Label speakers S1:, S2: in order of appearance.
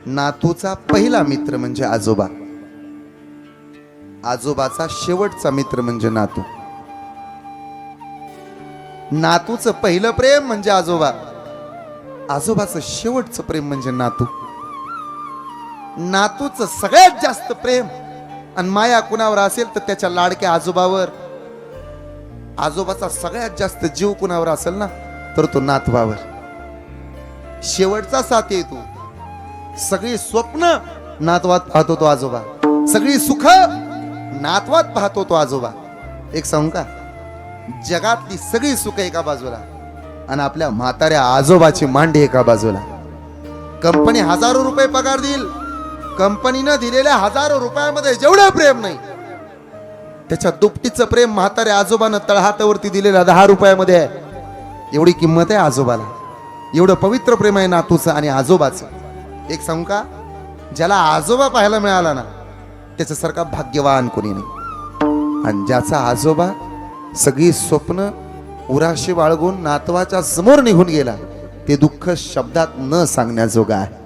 S1: नातूचा पहिला मित्र म्हणजे आजोबा, आजोबाचा शेवटचा मित्र म्हणजे नातू. नातूचं पहिलं प्रेम म्हणजे आजोबा, आजोबाचं शेवटचं प्रेम म्हणजे नातू. नातूचं सगळ्यात जास्त प्रेम आणि माया कुणावर असेल तर त्याच्या लाडक्या आजोबावर. आजोबाचा सगळ्यात जास्त जीव कुणावर असेल ना तर तो नातवावर. शेवटचा साथ येतो. सगळी स्वप्न नातवात पाहतो तो आजोबा, सगळी सुख नातवात पाहतो तो आजोबा. एक सांगू का, जगातली सगळी सुख एका बाजूला आणि आपल्या म्हाताऱ्या आजोबाची मांडी एका बाजूला. कंपनी हजारो रुपये पगार देईल, कंपनीनं दिलेल्या हजारो रुपयामध्ये जेवढं प्रेम नाही त्याच्या दुपटीचं प्रेम म्हाताऱ्या आजोबानं तळहातावरती दिलेल्या 10 रुपयामध्ये आहे. एवढी किंमत आहे आजोबाला, एवढं पवित्र प्रेम आहे नातूचं आणि आजोबाचं. एक सांगू का, ज्याला आजोबा पाहायला मिळाला ना त्याच्यासारखा भाग्यवान कोणी नाही. आणि ज्याचा आजोबा सगळी स्वप्न उराशी बाळगून नातवाच्या समोर निघून गेला ते दुःख शब्दात न सांगण्याजोगा आहे.